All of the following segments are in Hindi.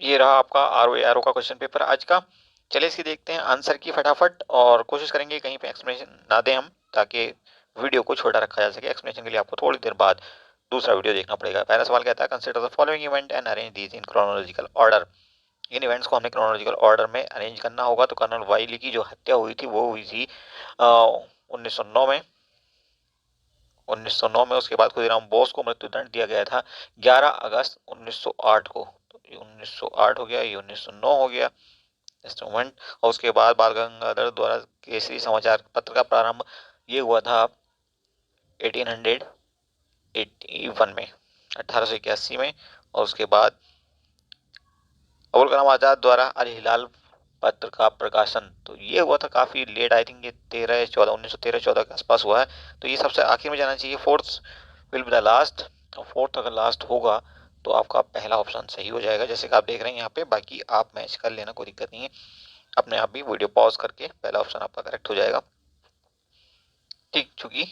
ये रहा आपका आरओ का क्वेश्चन पेपर आज का। चलिए इसकी देखते हैं आंसर की फटाफट, और कोशिश करेंगे कहीं पे एक्सप्लेनेशन ना दें हम, ताकि वीडियो को छोटा रखा जा सके। एक्सप्लेनेशन के लिए आपको थोड़ी देर बाद दूसरा वीडियो देखना पड़ेगा। पहला सवाल कहता है consider the following event and arrange these in chronological order. In events को हमें क्रोनोलॉजिकल ऑर्डर में अरेंज करना होगा। तो कर्नल वाइली की जो हत्या हुई थी वो हुई थी 1909 में। 1909 में। उसके बाद खुदीराम बोस को मृत्युदंड दिया गया था 11 अगस्त 1908 को। तो ये 1908 हो गया, ये 1909 हो गया जस्ट मोमेंट। और उसके बाद बाल गंगाधर द्वारा केसरी समाचार पत्र का प्रारंभ ये हुआ था 1881 में, 1881 में। और उसके बाद अबुल कलाम आजाद द्वारा अल हिलाल पत्र का प्रकाशन तो ये हुआ था काफी लेट, आई थिंक ये 1913-14 के आसपास हुआ है। तो ये सबसे आखिर में जाना चाहिए। Fourth will be the last. और फोर्थ अगर लास्ट होगा तो आपका पहला ऑप्शन सही हो जाएगा, जैसे कि आप देख रहे हैं यहाँ पे। बाकी आप मैच कर लेना, कोई दिक्कत नहीं है। अपने आप भी वीडियो पॉज करके पहला ऑप्शन आपका करेक्ट हो जाएगा। ठीक, चूंकि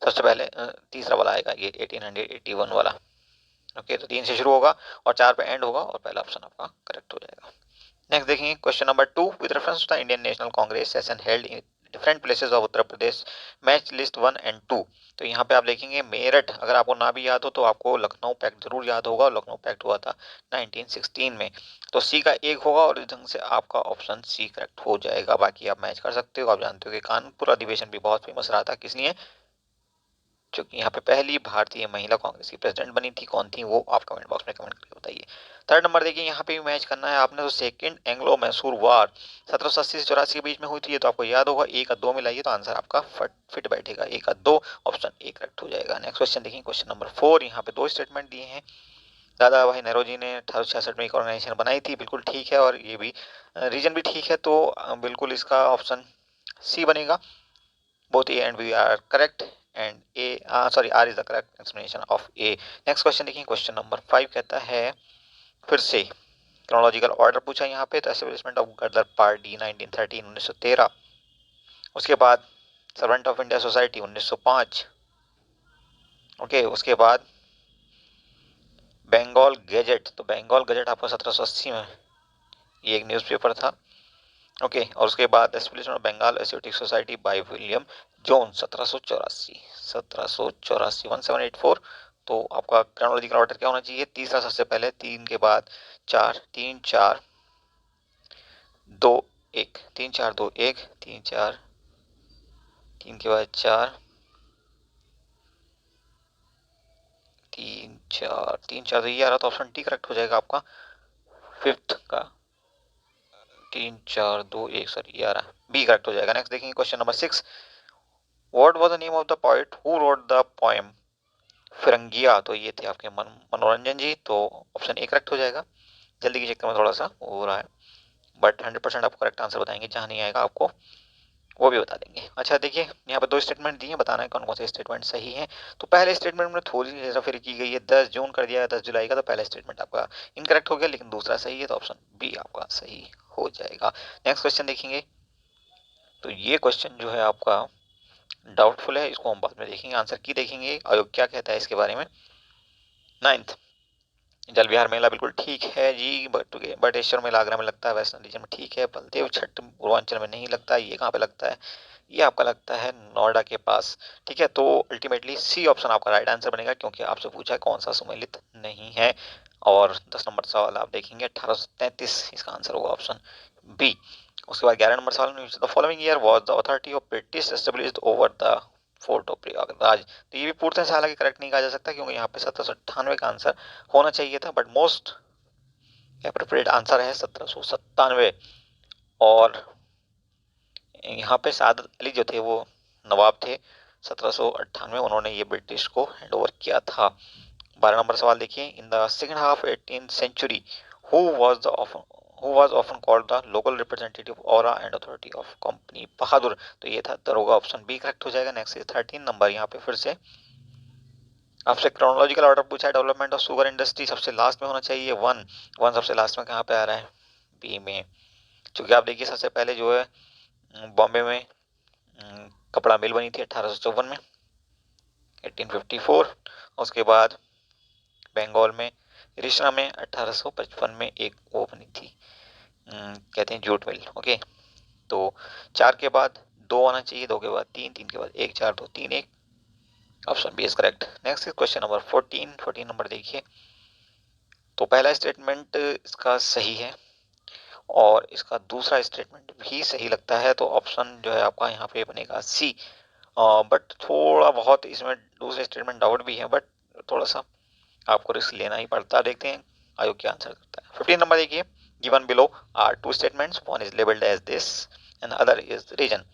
सबसे पहले तीसरा वाला आएगा ये 1881 वाला। ओके, तो 3 से शुरू होगा और 4 पे एंड होगा और पहला ऑप्शन आपका करेक्ट हो जाएगा। नेक्स्ट देखेंगे question number 2। With reference to the Indian National Congress session held in different places of Uttar Pradesh, match list 1 and 2। तो यहाँ पे आप देखेंगे मेरठ, अगर आपको ना भी याद हो तो आपको लखनऊ पैक्ट जरूर याद होगा। लखनऊ पैक्ट हुआ था 1916 में। तो सी का एक होगा और इस ढंग से आपका ऑप्शन सी करेक्ट हो जाएगा। बाकी आप मैच कर सकते हो। आप जानते हो कि कानपुर अधिवेशन भी बहुत फेमस रहा था, किस लिए? क्योंकि यहाँ पे पहली भारतीय महिला कांग्रेस की प्रेसिडेंट बनी थी। कौन थी वो आप कमेंट बॉक्स में कमेंट करके बताइए। थर्ड नंबर देखिए, यहाँ पे भी मैच करना है आपने। तो सेकंड एंग्लो मैसूर वार 1780 से 84 के बीच में हुई थी, ये तो आपको याद होगा। एक और दो मिलाइए तो आंसर आपका फिट बैठेगा। एक और दो, ऑप्शन ए करेक्ट हो जाएगा। नेक्स्ट क्वेश्चन देखिए, क्वेश्चन नंबर 4। यहाँ पे दो स्टेटमेंट दिए हैं। दादा भाई नेहरू जी ने 1866 में एक ऑर्गेनाइजेशन बनाई थी, बिल्कुल ठीक है। और ये भी रीजन भी ठीक है। तो बिल्कुल इसका ऑप्शन सी बनेगा। both A and B are correct, and R is the correct explanation of A. Next question देखिए, क्वेश्चन नंबर 5 कहता है फिर से क्रोनोलॉजिकल ऑर्डर पूछा यहाँ पे। तो एस्टेब्लिशमेंट ऑफ गदर पार्टी 1913 1913। उसके बाद servant of India society 1905। Okay, उसके बाद बंगाल गैजेट। तो बंगाल गैजेट आपका 1780 में, ये एक न्यूज़पेपर था। ओके, और उसके बाद establishment of Bengal Asiatic society by William Jones 1784। 1784 1784। तो आपका क्रोनोलॉजिकल ऑर्डर क्या होना चाहिए? तीसरा सबसे पहले, तीन के बाद चार, तीन चार दो एक, तीन चार दो एक, तीन चार, तीन के बाद चार, तीन चार, तीन चार, तो ये आ रहा। तो ऑप्शन डी करेक्ट हो जाएगा आपका फिफ्थ का। तीन चार दो एक, सॉरी ये आ रहा, बी करेक्ट हो जाएगा। नेक्स्ट देखेंगे question number 6। What was the name of the poet who wrote the poem Firangia? तो ये थे आपके मनोरंजन जी। तो ऑप्शन ए करेक्ट हो जाएगा। जल्दी के चक्कर में थोड़ा सा हो रहा है, बट 100% आपको करेक्ट आंसर बताएंगे। जहां नहीं आएगा आपको वो भी बता देंगे। अच्छा देखिए, यहाँ पे दो स्टेटमेंट दिए हैं, बताना है कौन कौन से स्टेटमेंट सही है। तो पहले स्टेटमेंट में थोड़ी हेराफेरी की गई है, 10 जून कर दिया है 10 जुलाई का। तो पहला स्टेटमेंट आपका इनकरेक्ट हो गया, लेकिन दूसरा सही है। तो ऑप्शन बी आपका सही हो जाएगा। नेक्स्ट क्वेश्चन देखेंगे। तो ये क्वेश्चन जो है आपका डाउटफुल है, इसको हम बाद में देखेंगे। आंसर की देखेंगे आयोग क्या कहता है इसके बारे में। 9th, जल विहार मेला बिल्कुल ठीक है जी। बटेश्वर मेला आगरा में लगता है, वैष्णो रीजन में ठीक है। बलदेव छठ पूर्वांचल में नहीं लगता, ये कहाँ पे लगता है? ये आपका लगता है नोएडा के पास। ठीक है, तो अल्टीमेटली सी ऑप्शन आपका राइट आंसर बनेगा, क्योंकि आपसे पूछा है कौन सा सुमेलित नहीं है। और 10 नंबर सवाल आप देखेंगे 1833, इसका आंसर होगा ऑप्शन बी। उसके बाद 11 नंबर सवाल में, the following year was the authority of British established over the fort of Prayagraj. तो ये भी पूरी तरह से हालांकि करेक्ट नहीं कहा जा सकता, क्योंकि यहाँ पे 1798 का आंसर होना चाहिए था, बट मोस्ट एप्रोप्रिएट आंसर है 1797। और यहाँ पे सादत अली जो थे वो नवाब थे 1798, उन्होंने ये ब्रिटिश को हैंड ओवर किया था। 12 नंबर सवाल देखिए, in the second half 18th century who was the who was often called the local representative aura and authority of company बहादुर? तो ये था दरोगा। ऑप्शन बी करेक्ट हो जाएगा। Next is 13 number. यहाँ पे फिर से आपसे क्रोनोलॉजिकल ऑर्डर पूछा है। डेवलपमेंट ऑफ शुगर इंडस्ट्री सबसे लास्ट में होना चाहिए। वन वन सबसे लास्ट में कहाँ पे आ रहा है? बी में। क्योंकि आप देखिए सबसे पहले जो है बॉम्बे में कपड़ा मिल बनी थी 1854 में, 1854। उसके बाद बंगाल में रिश्ना में 1855 में एक वो बनी थी, कहते हैं जूट मिल। ओके, तो 4 के बाद 2 आना चाहिए, 2 के बाद 3, 3 के बाद 1, 4 2 3 1, option B is correct. Next is question number 14 number देखिए। तो पहला स्टेटमेंट इसका सही है और इसका दूसरा स्टेटमेंट भी सही लगता है, तो ऑप्शन जो है आपका यहाँ पे बनेगा सी। बट थोड़ा बहुत इसमें दूसरे स्टेटमेंट डाउट भी है, बट थोड़ा सा आपको रिस्क लेना ही पड़ता है। देखते हैं आयोग क्या आंसर करता है। 15 नंबर देखिए, given below are two statements, one is labelled as this and other is reason.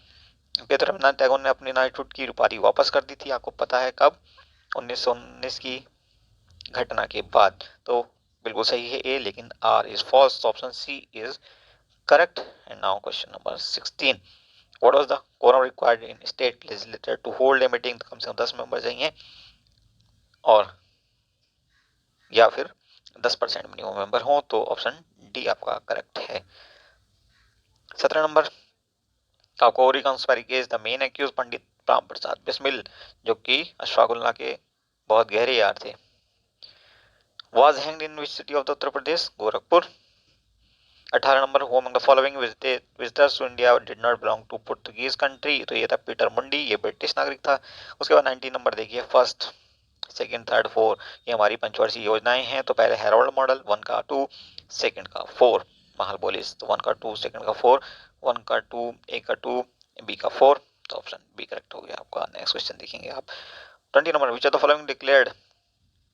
तो रविन्द्रनाथ टैगोर ने अपनी नाइटहुड की उपाधि वापस कर दी थी, आपको पता है कब? 1919 की घटना के बाद। तो बिल्कुल सही है ए, लेकिन R is false, option C is correct. And now question number 16, what was the quorum required in state legislature to hold a meeting? कम से कम 10 मेंबर चाहिए और या फिर 10% मिनिमम मेंबर हो, तो ऑप्शन डी आपका करेक्ट है। 17 number, Kakori conspiracy case the main accused Pandit Ram Prasad Bismil, जो कि अश्फाकुल्ला के बहुत गहरे यार थे, was hanged in which city of the Uttar Pradesh? Gorakhpur. 18 number, who among the following visitors to India did not belong to Portuguese country? तो ये था पीटर मुंडी, ये ब्रिटिश नागरिक था। उसके बाद 19 नंबर देखिए, फर्स्ट सेकंड थर्ड फोर, ये हमारी पंचवर्षीय योजनाएं हैं। तो पहले हेरोल्ड मॉडल 1 का 2, सेकंड का 4, महाल बोलिस तो 1 का 2, सेकंड का 4, 1 का 2, ए का 2, बी का 4, तो ऑप्शन बी करेक्ट हो गया आपका। नेक्स्ट क्वेश्चन देखेंगे आप। 20 number, which of the following declared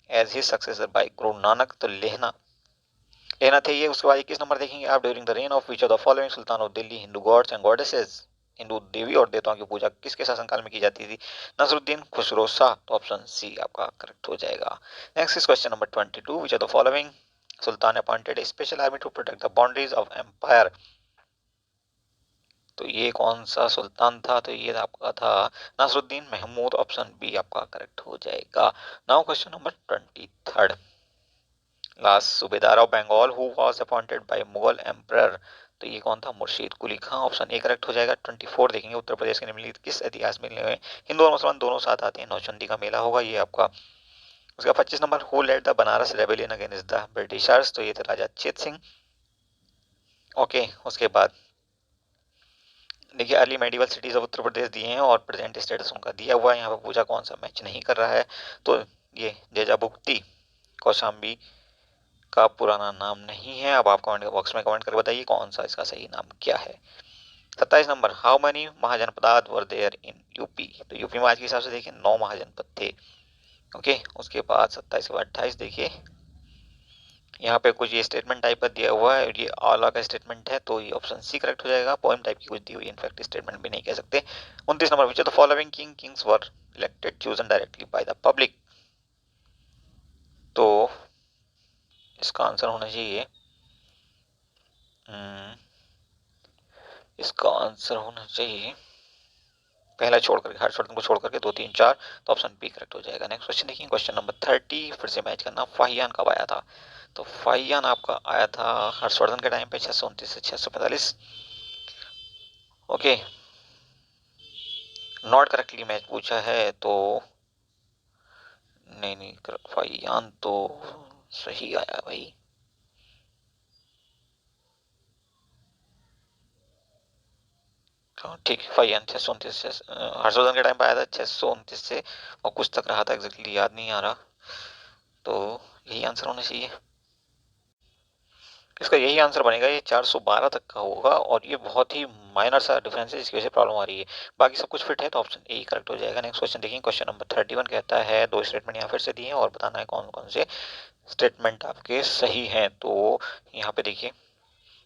as his successor by Guru Nanak? तो लेना थे ये। उसके बाद 21 नंबर देखेंगे आप, during the reign of which of the following sultan of Delhi Hindu gods and goddesses? Hindu देवी और देवताओं की पूजा किसके शासनकाल में की जाती थी? नसरुद्दीन, खुसरो शाह, तो ऑप्शन सी आपका करेक्ट हो जाएगा। Next is question number 22, which of the following sultan appointed a special army to protect the boundaries of empire? तो ये कौन सा सुल्तान था? तो ये आपका था नसरुद्दीन महमूद, ऑप्शन बी आपका करेक्ट हो जाएगा। Now question number 23, last subedar of Bengal who was appointed by Mughal emperor? तो ये कौन था? Murshid Quli Khan, option A correct हो जाएगा। 24 देखेंगे, उत्तर प्रदेश के निम्नलिखित किस इतिहास में हिंदू और मुसलमान दोनों साथ आते हैं? नौचंदी का मेला होगा ये आपका। उसका 25 number, who led the Banaras rebellion against the Britishers? तो ये थे राजा चेत सिंह। ओके, उसके बाद देखिए, early medieval cities of Uttar प्रदेश दिए हैं और प्रेजेंट स्टेटस उनका दिया हुआ है। यहाँ पे पूछा कौन सा मैच नहीं कर रहा है, तो ये जेजाबुक्ती कौशाम्बी का पुराना नाम नहीं है। अब आप कमेंट बॉक्स में कमेंट कर बताइए कौन सा इसका सही नाम क्या है। 27 number, how many mahajanapadas were there in UP? तो यूपी में आज के हिसाब से देखिए 9 महाजनपद थे। ओके, उसके बाद 27 के बाद 28 देखिए, यहाँ पे कुछ ये स्टेटमेंट टाइप का दिया हुआ है, ये आला का स्टेटमेंट है, तो ये ऑप्शन सी करेक्ट हो जाएगा। पोएम टाइप की कुछ दी हुई, इनफैक्ट स्टेटमेंट भी नहीं कह सकते। 29 number, which of the following Kings were elected chosen directly by the public? तो इसका आंसर होना चाहिए, इसका आंसर होना चाहिए पहला छोड़ करके, हर्षवर्धन को छोड़ करके 2 3 4, तो ऑप्शन बी करेक्ट हो जाएगा। नेक्स्ट क्वेश्चन देखिए, क्वेश्चन नंबर 30, फिर से मैच करना। फाहियान कब आया था? तो फाहियान आपका आया था हर्षवर्धन के टाइम पे 629 से 645। ओके, नॉट करेक्टली मैच पूछा है, तो नहीं, फाहियान तो सही आया भाई। ठीक है, फाहियान 629 से हर्षवर्धन के टाइम पे आया था 629 से और कुछ तक रहा था, एग्जैक्टली याद नहीं आ रहा, तो यही आंसर होना चाहिए। इसका यही आंसर बनेगा, ये 412 तक का होगा और ये बहुत ही माइनर सा डिफरेंस है जिसकी वजह से प्रॉब्लम आ रही है। बाकी सब कुछ फिट है, तो ऑप्शन ए करेक्ट हो जाएगा। नेक्स्ट क्वेश्चन देखिए, क्वेश्चन नंबर 31 कहता है, 2 स्टेटमेंट यहाँ फिर से दिए हैं और बताना है कौन कौन से स्टेटमेंट आपके सही हैं। तो यहाँ पे देखिए,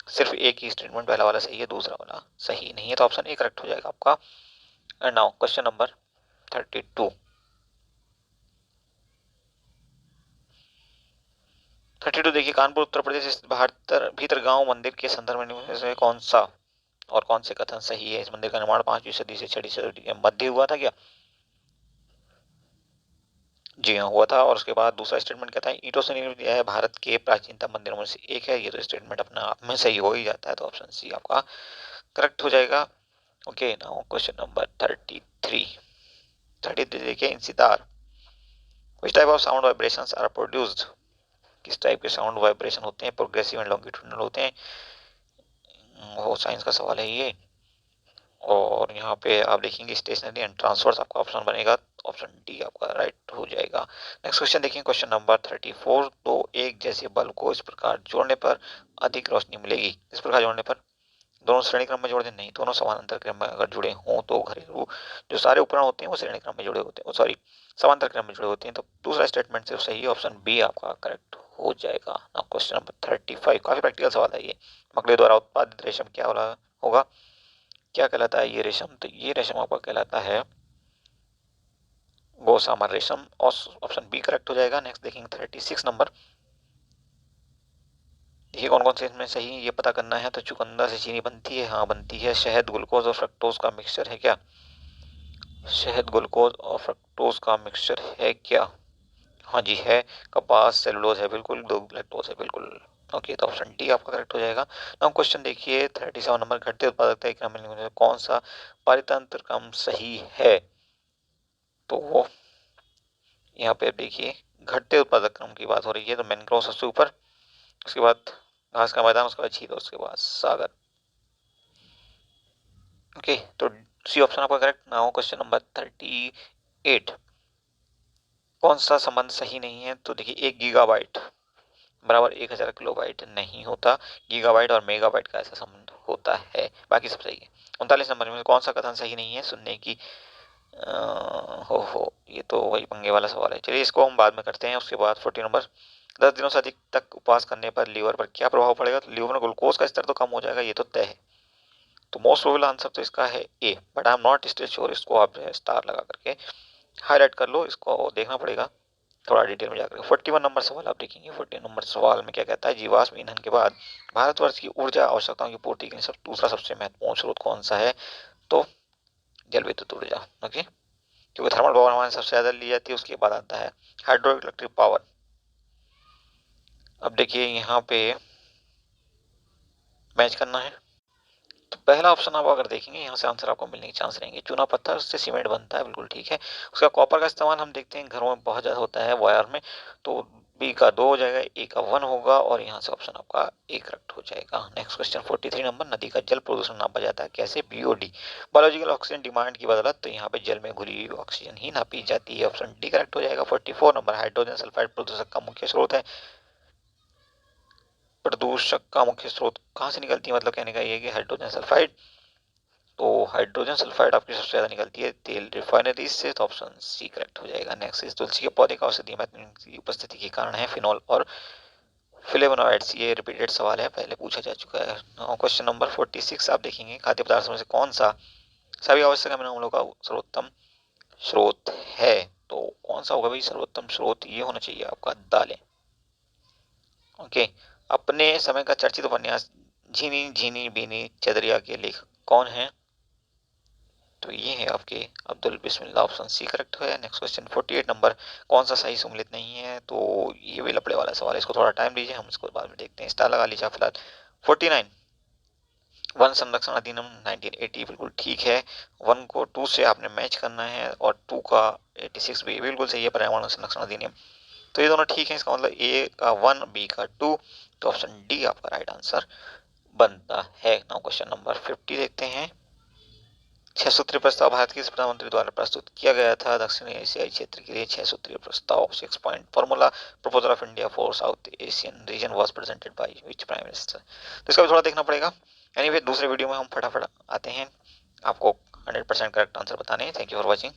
सिर्फ एक ही स्टेटमेंट पहला वाला सही है, दूसरा वाला सही नहीं है, तो ऑप्शन ए करेक्ट हो जाएगा आपका। एंड नाउ क्वेश्चन नंबर 32, 32 देखिए, कानपुर उत्तर प्रदेश स्थित भीतर गांव मंदिर के संदर्भ में कौन सा और कौन से कथन सही है? इस मंदिर का निर्माण 5वीं सदी से 6वीं सदी के मध्य हुआ था क्या? जी हाँ, हुआ था। और उसके बाद दूसरा स्टेटमेंट कहता है, ईंटों से निर्मित यह भारत के प्राचीनतम मंदिरों में से एक है। ये तो स्टेटमेंट अपने आप में सही हो ही जाता है, तो ऑप्शन सी आपका करेक्ट हो जाएगा। ओके, नाउ क्वेश्चन नंबर 33 देखिए, in sitar which type of sound vibrations are produced? किस टाइप के साउंड वाइब्रेशन होते हैं, प्रोग्रेसिव एंड लॉन्गिट्यूडिनल होते हैं, वो साइंस का सवाल है ये। और यहाँ पे आप देखेंगे स्टेशनरी एंड ट्रांसफर्स, आपका ऑप्शन बनेगा ऑप्शन डी आपका राइट हो जाएगा। नेक्स्ट क्वेश्चन देखिए, क्वेश्चन नंबर 34। तो एक जैसे बल्ब को इस प्रकार जोड़ने पर अधिक रोशनी मिलेगी। इस प्रकार जोड़ने पर दोनों श्रेणी क्रम में जोड़ दें, नहीं दोनों समानांतर क्रम में अगर जुड़े हों तो घरेलू जो सारे उपकरण होते हैं वो श्रेणी क्रम में जुड़े होते हैं, सॉरी समांतर क्रम में जुड़े होते हैं। तो दूसरा स्टेटमेंट सिर्फ सही है, ऑप्शन बी आपका करेक्ट हो जाएगा। नाउ क्वेश्चन नंबर 35, काफी प्रैक्टिकल सवाल है ये। मकड़ी द्वारा उत्पादित रेशम क्या होगा, क्या कहलाता है ये रेशम, तो ये रेशम आपका कहलाता है गौसामर रेशम, और ऑप्शन बी करेक्ट हो जाएगा। नेक्स्ट देखेंगे 36 नंबर। देखिए कौन कौन से इसमें सही है ये पता करना है। तो चुकंदर से चीनी बनती है, हाँ बनती है। शहद ग्लूकोज और फ्रक्टोज का मिक्सचर है क्या, शहद ग्लूकोज और फ्रक्टोज का मिक्सचर है क्या, हाँ जी है। कपास सेलुलोज है बिल्कुल, दो लैक्टोज है बिल्कुल। ओके, तो ऑप्शन डी आपका करेक्ट हो जाएगा। नाउ क्वेश्चन देखिए 37 नंबर, घटते उत्पादकता के क्रम में कौन सा पारितंत्र क्रम सही है। तो वो यहाँ पे देखिए घटते उत्पादक क्रम की बात हो रही है, तो मैनग्रोव सबसे ऊपर, उसके बाद घास का मैदान, उसके बाद झील, उसके बाद सागर। ओके, तो सी ऑप्शन आपका करेक्ट। नाउ क्वेश्चन नंबर 38, कौन सा संबंध सही नहीं है। तो देखिए 1 गीगाबाइट बराबर 1000 किलोबाइट नहीं होता, गीगाबाइट और मेगाबाइट का ऐसा संबंध होता है, बाकी सब सही है। 39 नंबर में कौन सा कथन सही नहीं है, सुनने की हो ये तो वही पंगे वाला सवाल है, चलिए इसको हम बाद में करते हैं। उसके बाद 40 नंबर, 10 दिनों से अधिक तक उपवास करने पर लीवर पर क्या प्रभाव पड़ेगा। तो लीवर में ग्लूकोज का स्तर तो कम हो जाएगा, ये तो तय है। तो मोस्ट प्रोबेबल आंसर तो इसका है A, but I am not still sure. इसको आप स्टार लगा करके हाईलाइट कर लो, इसको देखना पड़ेगा थोड़ा डिटेल में जाकर। 41 नंबर सवाल आप देखेंगे। 41 नंबर सवाल में क्या कहता है, जीवाश्म ईंधन के बाद भारतवर्ष की ऊर्जा आवश्यकताओं की पूर्ति के लिए दूसरा सबसे महत्वपूर्ण स्रोत कौन सा है। तो जल विद्युत ऊर्जा। ओके, क्योंकि थर्मल पावर हमारे सबसे ज्यादा ली जाती है, उसके बाद आता है हाइड्रो इलेक्ट्रिक पावर। अब देखिए यहाँ पे मैच करना है, तो पहला ऑप्शन आप अगर देखेंगे यहाँ से आंसर आपको मिलने के चांस रहेंगे। चूना पत्थर से सीमेंट बनता है, बिल्कुल ठीक है। उसका कॉपर का इस्तेमाल हम देखते हैं घरों में बहुत ज्यादा होता है वायर में, तो बी का 2 हो जाएगा, ए का 1 होगा, और यहाँ से ऑप्शन आपका ए करेक्ट हो जाएगा। नेक्स्ट क्वेश्चन 43 नंबर, नदी का जल प्रदूषण नापा जाता है कैसे, बीओडी बायोलॉजिकल ऑक्सीजन डिमांड की बदौलत। तो यहाँ पे जल में घुली हुई ऑक्सीजन ही नापी जाती है, ऑप्शन डी करेक्ट हो जाएगा। 44 नंबर, हाइड्रोजन सल्फाइड प्रदूषक का मुख्य स्रोत है, प्रदूषक का मुख्य स्रोत कहाँ से निकलती है, मतलब कहने का ये कि हाइड्रोजन सल्फाइड। तो हाइड्रोजन सल्फाइड आपकी सबसे ज्यादा निकलती है तेल रिफाइनरीज से, तो ऑप्शन सी करेक्ट हो जाएगा। नेक्स्ट इस तुलसी के पौधे का औषधीय महत्व की उपस्थिति के कारण है फिनॉल और फ्लेवोनॉइड्स। ये रिपीटेड सवाल है, पहले पूछा जा चुका है। क्वेश्चन नंबर 46 आप देखेंगे, खाद्य पदार्थों में से कौन सा सभी आवश्यक अमीनो अम्लों का सर्वोत्तम स्रोत है। तो कौन सा होगा भाई सर्वोत्तम स्रोत, ये होना चाहिए आपका दालें। ओके, अपने समय का चर्चित उपन्यास झीनी झीनी बीनी चदरिया के लेखक कौन है। तो ये है आपके अब्दुल बिस्मिल्लाह, ऑप्शन सी करेक्ट है। नेक्स्ट क्वेश्चन 48 नंबर, कौन सा सही सम्मिलित नहीं है। तो ये भी लपड़े वाला सवाल है, इसको थोड़ा टाइम दीजिए, हम इसको बाद में देखते हैं। स्टार लगा लीजिए फिलहाल। 49, वन संरक्षण अधिनियम 1980 बिल्कुल ठीक है। 1 को 2 से आपने मैच करना है, और 2 का 86 भी बिल्कुल सही है, पर्यावरण संरक्षण अधिनियम। तो ये दोनों ठीक है, इसका मतलब ए का 1 बी का 2, तो ऑप्शन डी आपका राइट आंसर बनता है। नाउ क्वेश्चन नंबर 50 देखते हैं। 6 सूत्रीय प्रस्ताव भारत के प्रधानमंत्री द्वारा प्रस्तुत किया गया था दक्षिण एशियाई क्षेत्र के लिए। 6 सूत्रीय प्रस्ताव 6 point formula proposal of India for south Asian region was presented by which prime minister. तो इसका भी थोड़ा देखना पड़ेगा। एनीवे दूसरे वीडियो में हम फटाफट आते हैं, आपको 100% करेक्ट आंसर बताने। Thank you for watching.